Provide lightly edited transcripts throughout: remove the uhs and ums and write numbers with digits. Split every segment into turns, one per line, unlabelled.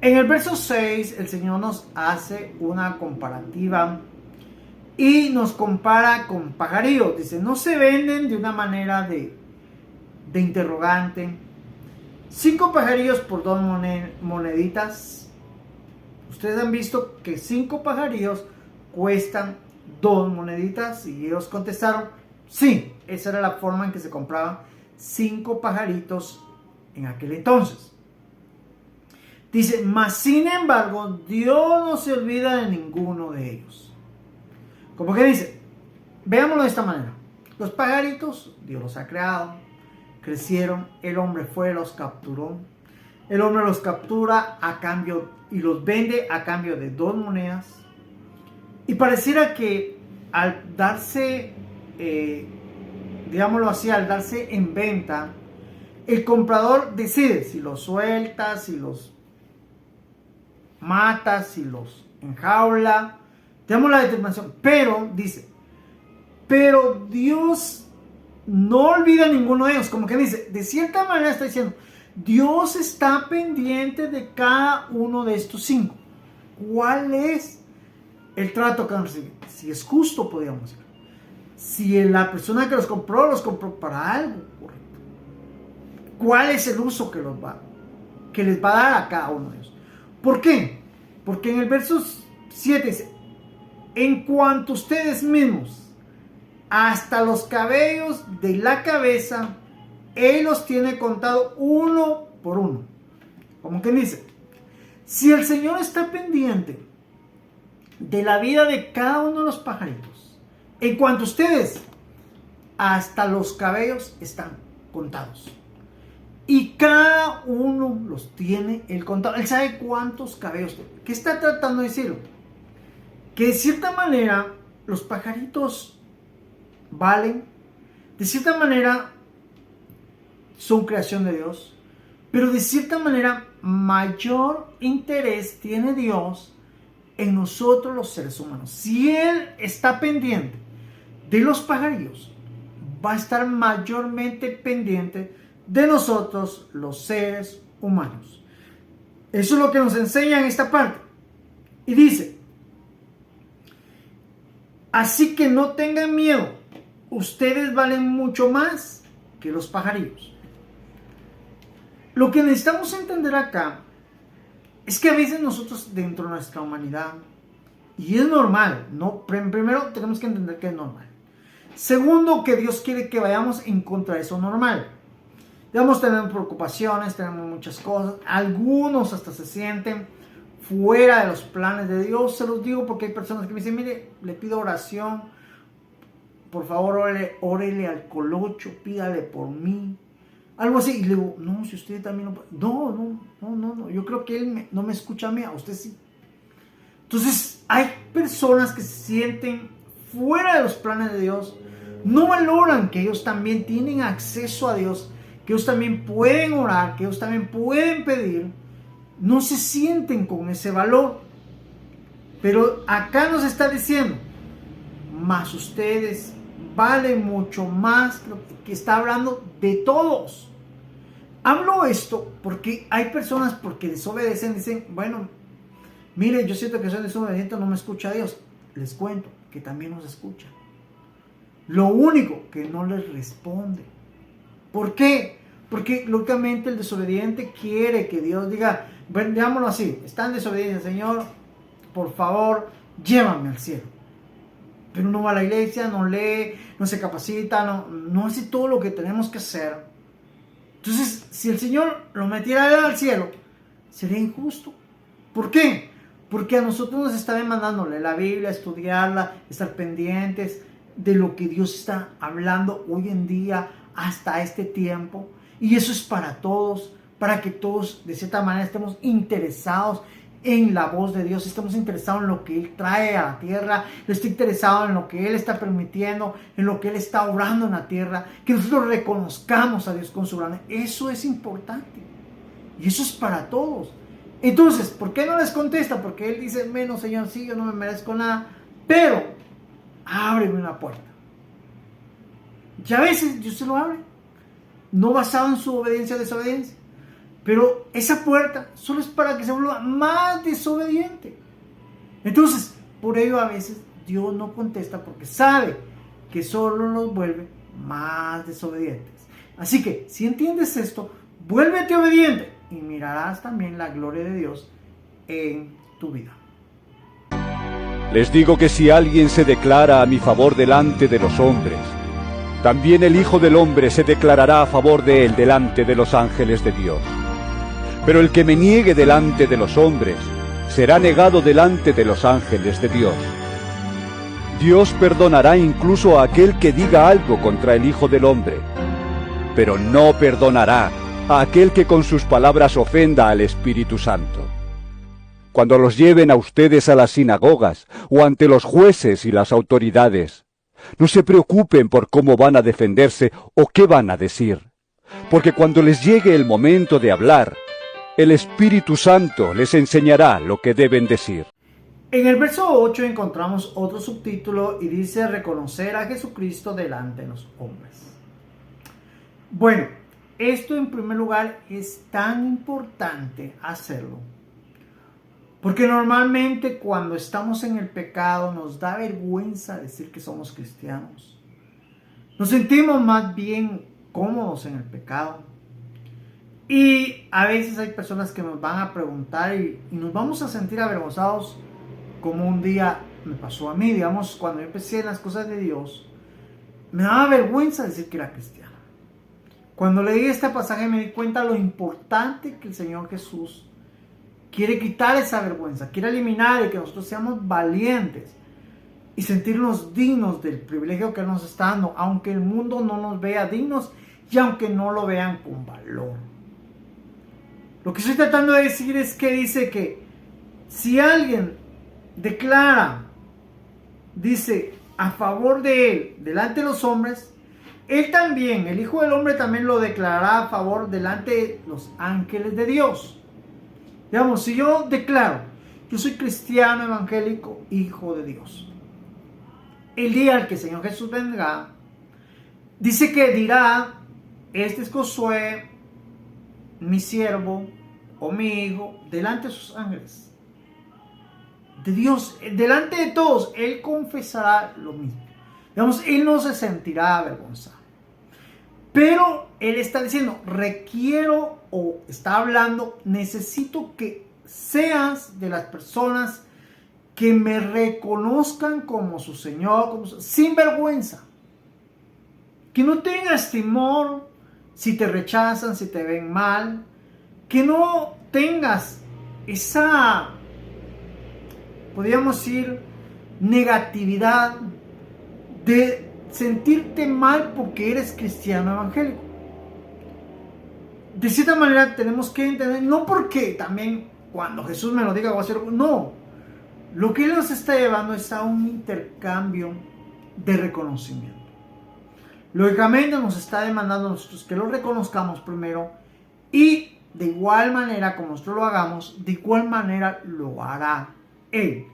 En el verso 6, el Señor nos hace una comparativa y nos compara con pajarillos. Dice, no se venden de una manera de interrogante. 5 pajarillos por 2 moneditas. Ustedes han visto que 5 pajarillos cuestan 2 moneditas. Y ellos contestaron, sí, esa era la forma en que se compraban 5 pajaritos en aquel entonces. Dice, mas sin embargo, Dios no se olvida de ninguno de ellos. Como que dice, veámoslo de esta manera. Los pajaritos, Dios los ha creado, crecieron, el hombre fue, los capturó. El hombre los captura a cambio y los vende a cambio de 2 monedas. Y pareciera que al darse, digámoslo así, al darse en venta, el comprador decide si los suelta, si los mata, si los enjaula. Tenemos la determinación, pero dice, pero Dios no olvida a ninguno de ellos. Como que dice, de cierta manera está diciendo, Dios está pendiente de cada uno de estos 5. ¿Cuál es el trato que van a recibir? Si es justo, podríamos decir. Si la persona que los compró para algo correcto. ¿Cuál es el uso que les va a dar a cada uno de ellos? ¿Por qué? Porque en el verso 7 dice, en cuanto ustedes mismos, hasta los cabellos de la cabeza, Él los tiene contado uno por uno. Como que dice, si el Señor está pendiente de la vida de cada uno de los pajaritos, en cuanto ustedes, hasta los cabellos están contados. Y cada uno los tiene Él contado. Él sabe cuántos cabellos tiene. ¿Qué está tratando de decirlo? Que de cierta manera los pajaritos valen, de cierta manera son creación de Dios, pero de cierta manera mayor interés tiene Dios en nosotros los seres humanos. Si Él está pendiente de los pajarillos, va a estar mayormente pendiente de nosotros los seres humanos. Eso es lo que nos enseña en esta parte. Y dice, así que no tengan miedo, ustedes valen mucho más que los pajarillos. Lo que necesitamos entender acá es que a veces nosotros dentro de nuestra humanidad, y es normal, ¿no? Primero tenemos que entender que es normal. Segundo, que Dios quiere que vayamos en contra de eso normal. Digamos, tenemos preocupaciones, tenemos muchas cosas, algunos hasta se sienten fuera de los planes de Dios. Se los digo porque hay personas que me dicen, mire, le pido oración, por favor órele al colocho, pídale por mí, algo así. Y le digo, no, si usted también no, yo creo que él no me escucha a mí, a usted sí. Entonces hay personas que se sienten fuera de los planes de Dios, no valoran que ellos también tienen acceso a Dios, que ellos también pueden orar, que ellos también pueden pedir, no se sienten con ese valor. Pero acá nos está diciendo, más ustedes valen mucho más, que está hablando de todos. Hablo esto porque hay personas porque desobedecen, dicen, bueno, mire, yo siento que soy desobediente, no me escucha Dios. Les cuento que también nos escucha. Lo único que no les responde. ¿Por qué? Porque lógicamente el desobediente quiere que Dios diga, bueno, digámoslo así, están desobedientes, Señor, por favor, llévame al cielo. Pero no va a la iglesia, no lee, no se capacita, no hace todo lo que tenemos que hacer. Entonces, si el Señor lo metiera al cielo, sería injusto. ¿Por qué? Porque a nosotros nos está demandándole la Biblia, estudiarla, estar pendientes de lo que Dios está hablando hoy en día hasta este tiempo. Y eso es para todos, para que todos de cierta manera estemos interesados en la voz de Dios, estamos interesados en lo que Él trae a la tierra, estoy interesado en lo que Él está permitiendo, en lo que Él está obrando en la tierra, que nosotros reconozcamos a Dios con su grandeza. Eso es importante y eso es para todos. Entonces, ¿por qué no les contesta? Porque Él dice, menos Señor, sí, yo no me merezco nada, pero ábreme una puerta. Y a veces Dios se lo abre, no basado en su obediencia o desobediencia, Pero esa puerta solo es para que se vuelva más desobediente. Entonces, por ello a veces Dios no contesta porque sabe que solo los vuelve más desobedientes. Así que, si entiendes esto, vuélvete obediente y mirarás también la gloria de Dios en tu vida.
Les digo que si alguien se declara a mi favor delante de los hombres, también el Hijo del Hombre se declarará a favor de él delante de los ángeles de Dios. Pero el que me niegue delante de los hombres, será negado delante de los ángeles de Dios. Dios perdonará incluso a aquel que diga algo contra el Hijo del Hombre, pero no perdonará a aquel que con sus palabras ofenda al Espíritu Santo. Cuando los lleven a ustedes a las sinagogas o ante los jueces y las autoridades, no se preocupen por cómo van a defenderse o qué van a decir, porque cuando les llegue el momento de hablar, el Espíritu Santo les enseñará lo que deben decir.
En el verso 8 encontramos otro subtítulo y dice reconocer a Jesucristo delante de los hombres. Bueno, esto en primer lugar es tan importante hacerlo, porque normalmente cuando estamos en el pecado nos da vergüenza decir que somos cristianos. Nos sentimos más bien cómodos en el pecado. Y a veces hay personas que nos van a preguntar y nos vamos a sentir avergonzados, como un día me pasó a mí. Digamos, cuando yo empecé en las cosas de Dios, me daba vergüenza decir que era cristiano. Cuando leí este pasaje me di cuenta de lo importante que el Señor Jesús quiere quitar esa vergüenza, quiere eliminar y que nosotros seamos valientes y sentirnos dignos del privilegio que Él nos está dando, aunque el mundo no nos vea dignos y aunque no lo vean con valor. Lo que estoy tratando de decir es que dice que si alguien declara, dice, a favor de Él delante de los hombres, Él también, el Hijo del Hombre también lo declarará a favor delante de los ángeles de Dios. Digamos, si yo declaro, yo soy cristiano, evangélico, hijo de Dios, el día al que el Señor Jesús venga, dice que dirá, este es Josué, mi siervo o mi hijo, delante de sus ángeles. De Dios, delante de todos, Él confesará lo mismo. Digamos, Él no se sentirá avergonzado. Pero Él está diciendo, requiero o está hablando, necesito que seas de las personas que me reconozcan como su Señor, sin vergüenza. Que no tengas temor si te rechazan, si te ven mal. Que no tengas esa, podríamos decir, negatividad de sentirte mal porque eres cristiano evangélico. De cierta manera tenemos que entender, no porque también cuando Jesús me lo diga voy a hacer, no. Lo que Él nos está llevando es a un intercambio de reconocimiento. Lógicamente nos está demandando a nosotros que lo reconozcamos primero y de igual manera como nosotros lo hagamos, de igual manera lo hará Él.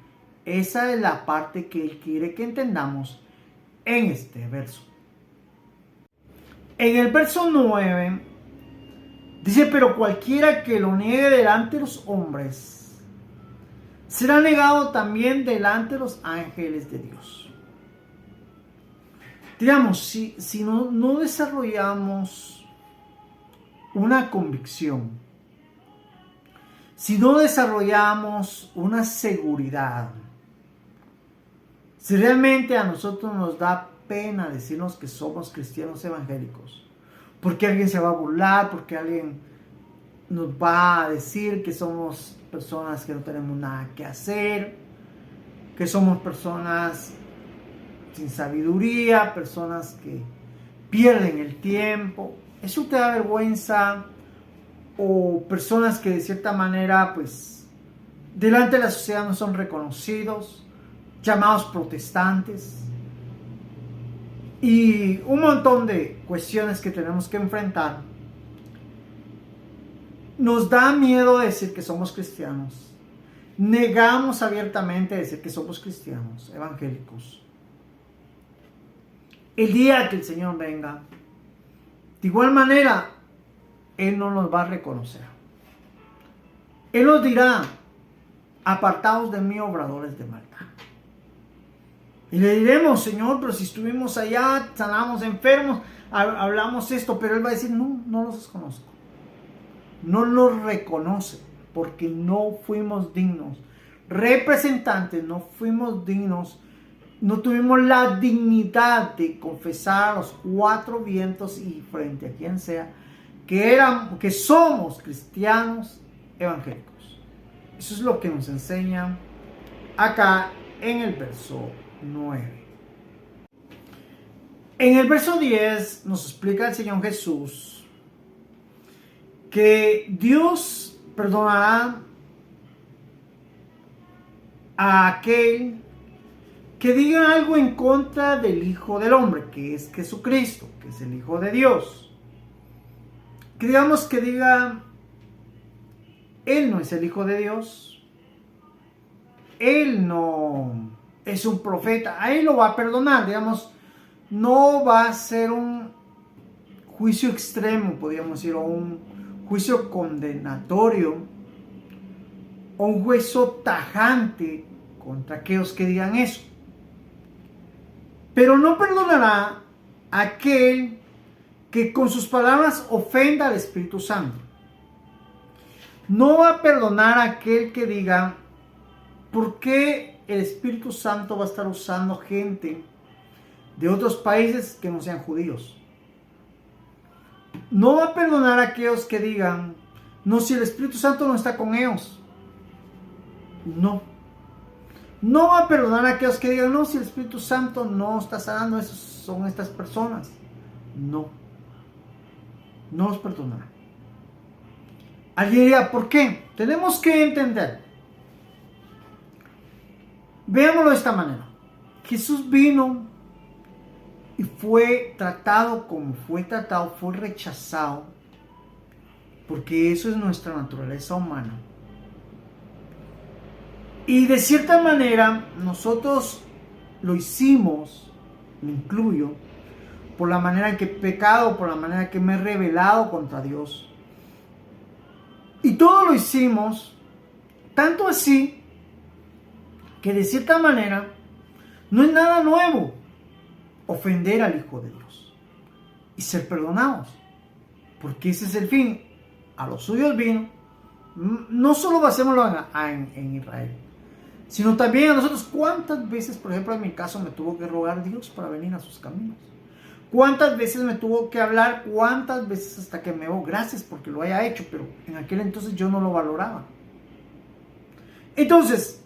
Esa es la parte que Él quiere que entendamos en este verso. En el verso 9 dice, pero cualquiera que lo niegue delante de los hombres, será negado también delante de los ángeles de Dios. Digamos, si no desarrollamos una convicción, si no desarrollamos una seguridad, si realmente a nosotros nos da pena decirnos que somos cristianos evangélicos, porque alguien se va a burlar, porque alguien nos va a decir que somos personas que no tenemos nada que hacer, que somos personas sin sabiduría, personas que pierden el tiempo, eso te da vergüenza, o personas que de cierta manera, pues, delante de la sociedad no son reconocidos, llamados protestantes, y un montón de cuestiones que tenemos que enfrentar. Nos da miedo decir que somos cristianos, negamos abiertamente decir que somos cristianos evangélicos. El día que el Señor venga, de igual manera, Él no nos va a reconocer. Él nos dirá: apartaos de mí, obradores de maldad. Y le diremos: Señor, pero si estuvimos allá, sanamos enfermos, hablamos esto. Pero Él va a decir: no, no los conozco. No los reconoce, porque no fuimos dignos. Representantes, no fuimos dignos. No tuvimos la dignidad de confesar a los cuatro vientos y frente a quien sea que somos cristianos evangélicos. Eso es lo que nos enseña acá en el verso 9. En el verso 10 nos explica el Señor Jesús que Dios perdonará a aquel que diga algo en contra del Hijo del Hombre, que es Jesucristo, que es el Hijo de Dios. Que digamos que diga: Él no es el Hijo de Dios, Él no es un profeta. A Él lo va a perdonar, digamos, no va a ser un juicio extremo, podríamos decir, o un juicio condenatorio, o un juicio tajante contra aquellos que digan eso. Pero no perdonará a aquel que con sus palabras ofenda al Espíritu Santo. No va a perdonar a aquel que diga: ¿por qué el Espíritu Santo va a estar usando gente de otros países que no sean judíos? No va a perdonar a aquellos que digan: no, si el Espíritu Santo no está con ellos. No. No va a perdonar a aquellos que digan: no, si el Espíritu Santo no está sanando, esos son estas personas. No. No los perdonará. Alguien dirá: ¿por qué? Tenemos que entender. Veámoslo de esta manera. Jesús vino y fue tratado como fue tratado, fue rechazado, porque eso es nuestra naturaleza humana. Y de cierta manera nosotros lo hicimos, me incluyo, por la manera en que he pecado, por la manera en que me he rebelado contra Dios. Y todo lo hicimos, tanto así, que de cierta manera no es nada nuevo ofender al Hijo de Dios y ser perdonados, porque ese es el fin. A los suyos vino. No solo hacémoslo en Israel, sino también a nosotros. ¿Cuántas veces, por ejemplo, en mi caso, me tuvo que rogar Dios para venir a sus caminos? ¿Cuántas veces me tuvo que hablar? ¿Cuántas veces hasta que me gracias porque lo haya hecho? Pero en aquel entonces yo no lo valoraba. Entonces,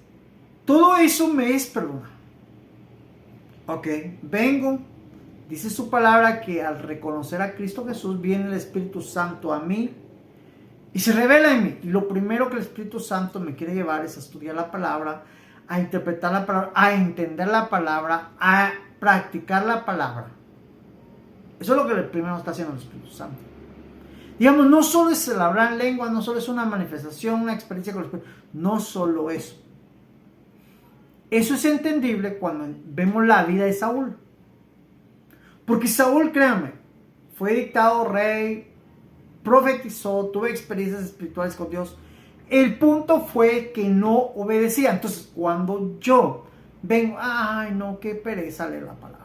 todo eso me es perdonado. Ok, vengo, dice su palabra que al reconocer a Cristo Jesús viene el Espíritu Santo a mí y se revela en mí. Y lo primero que el Espíritu Santo me quiere llevar es a estudiar la palabra, a interpretar la palabra, a entender la palabra, a practicar la palabra. Eso es lo que primero está haciendo el Espíritu Santo. Digamos, no solo es el hablar en lengua, no solo es una manifestación, una experiencia con el Espíritu, no solo eso. Eso es entendible cuando vemos la vida de Saúl. Porque Saúl, créanme, fue dictado rey, profetizó, tuvo experiencias espirituales con Dios. El punto fue que no obedecía. Entonces, cuando yo vengo, ay no, qué pereza leer la palabra.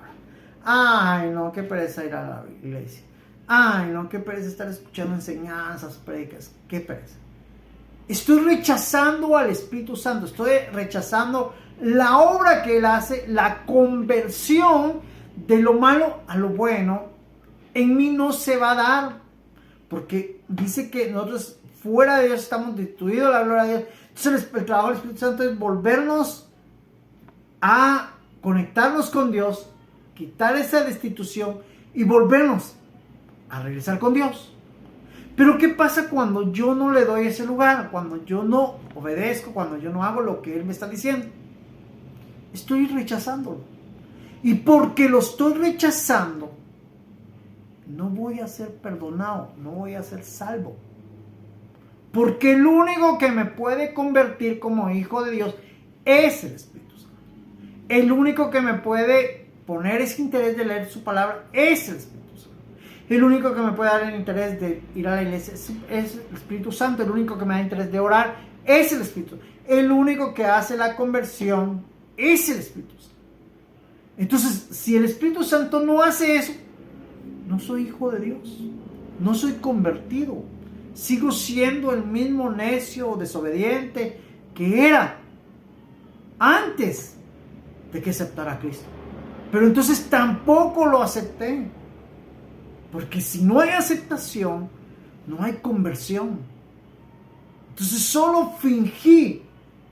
Ay no, qué pereza ir a la iglesia. Ay no, qué pereza estar escuchando enseñanzas, predicas. Qué pereza. Estoy rechazando al Espíritu Santo. Estoy rechazando la obra que Él hace, la conversión de lo malo a lo bueno. En mí no se va a dar, porque dice que nosotros fuera de Dios estamos destruidos, la gloria de Dios. Entonces el trabajo del Espíritu Santo es volvernos a conectarnos con Dios, quitar esa destitución y volvernos a regresar con Dios. Pero ¿qué pasa cuando yo no le doy ese lugar? Cuando yo no obedezco, cuando yo no hago lo que Él me está diciendo. Estoy rechazándolo. Y porque lo estoy rechazando, no voy a ser perdonado, no voy a ser salvo. Porque el único que me puede convertir como hijo de Dios es el Espíritu Santo. El único que me puede poner ese interés de leer su palabra es el Espíritu Santo. El único que me puede dar el interés de ir a la iglesia es el Espíritu Santo. El único que me da interés de orar es el Espíritu. El único que hace la conversión es el Espíritu Santo. Entonces, si el Espíritu Santo no hace eso, no soy hijo de Dios, no soy convertido, sigo siendo el mismo necio o desobediente que era antes de que aceptara a Cristo. Pero entonces tampoco lo acepté, porque si no hay aceptación, no hay conversión. Entonces solo fingí,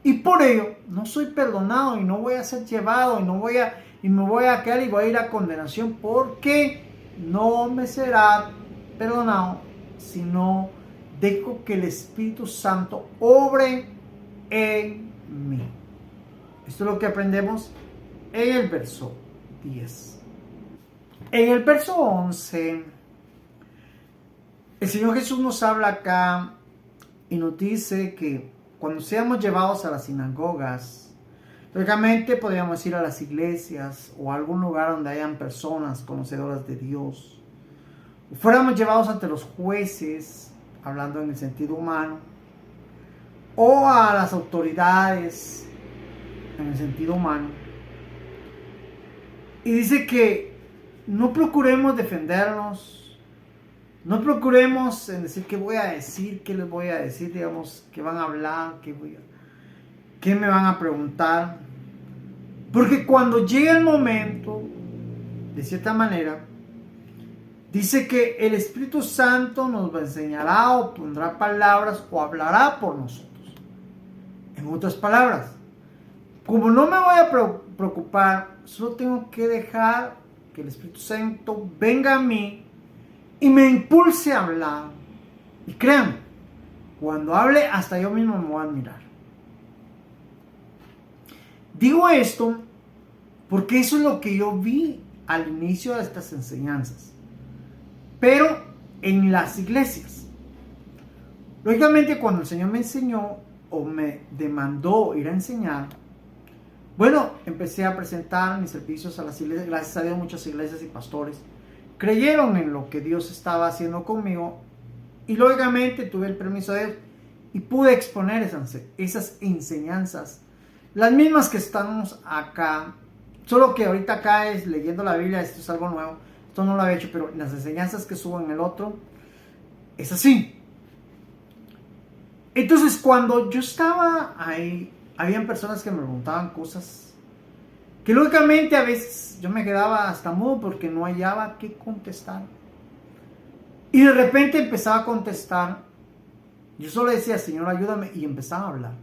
y por ello no soy perdonado y no voy a ser llevado y me voy a quedar y voy a ir a condenación, porque no me será perdonado si no dejo que el Espíritu Santo obre en mí. Esto es lo que aprendemos en el verso 10. En el verso 11, el Señor Jesús nos habla acá y nos dice que cuando seamos llevados a las sinagogas, lógicamente podríamos ir a las iglesias o a algún lugar donde hayan personas conocedoras de Dios, o fuéramos llevados ante los jueces, hablando en el sentido humano, o a las autoridades en el sentido humano. Y dice que no procuremos defendernos, no procuremos en decir qué voy a decir, qué les voy a decir, digamos, qué van a hablar, qué me van a preguntar. Porque cuando llegue el momento, de cierta manera, dice que el Espíritu Santo nos enseñará o pondrá palabras o hablará por nosotros. En otras palabras, como no me voy a preocupar, solo tengo que dejar que el Espíritu Santo venga a mí y me impulse a hablar. Y créanme, cuando hable, hasta yo mismo me voy a admirar. Digo esto porque eso es lo que yo vi al inicio de estas enseñanzas, pero en las iglesias. Lógicamente, cuando el Señor me enseñó o me demandó ir a enseñar, bueno, empecé a presentar mis servicios a las iglesias. Gracias a Dios, muchas iglesias y pastores creyeron en lo que Dios estaba haciendo conmigo, y lógicamente tuve el permiso de Él y pude exponer esas enseñanzas, las mismas que estamos acá, solo que ahorita acá es leyendo la Biblia. Esto es algo nuevo, esto no lo había hecho, pero las enseñanzas que subo en el otro es así. Entonces, cuando yo estaba ahí, habían personas que me preguntaban cosas que lógicamente a veces yo me quedaba hasta mudo porque no hallaba qué contestar. Y de repente empezaba a contestar. Yo solo decía, Señor, ayúdame, y empezaba a hablar.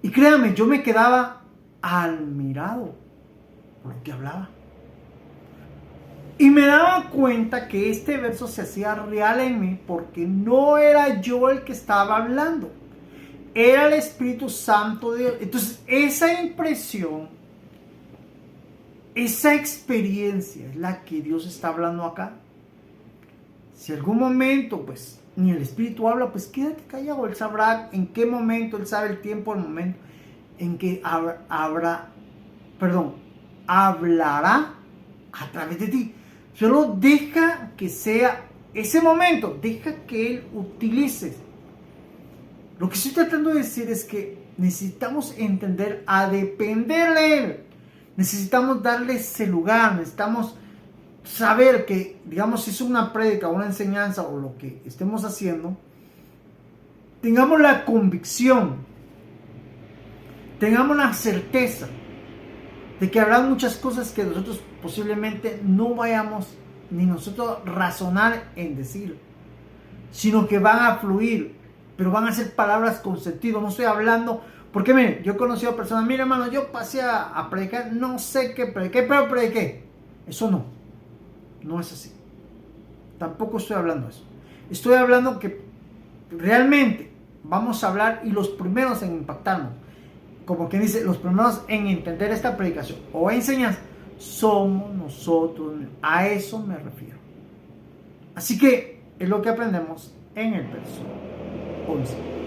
Y créanme, yo me quedaba admirado por lo que hablaba. Y me daba cuenta que este verso se hacía real en mí, porque no era yo el que estaba hablando, era el Espíritu Santo de Dios. Entonces, esa impresión, esa experiencia es la que Dios está hablando acá. Si algún momento, pues, ni el Espíritu habla, pues quédate callado. Él sabrá en qué momento, Él sabe el tiempo, el momento en que hablará a través de ti. Solo deja que sea ese momento, deja que Él utilice. Lo que estoy tratando de decir es que necesitamos entender a depender de Él. Necesitamos darle ese lugar, necesitamos saber que, digamos, si es una prédica, una enseñanza o lo que estemos haciendo, tengamos la convicción, tengamos la certeza de que habrá muchas cosas que nosotros posiblemente no vayamos ni nosotros razonar en decir, sino que van a fluir, pero van a ser palabras con sentido. No estoy hablando, porque miren, yo he conocido personas, mira hermano, yo pasé a predicar, no sé qué prediqué, pero prediqué. Eso no es así. Tampoco estoy hablando de eso. Estoy hablando que realmente vamos a hablar, y los primeros en impactarnos, como quien dice, los primeros en entender esta predicación o enseñanza, somos nosotros. A eso me refiero. Así que es lo que aprendemos en el verso 11.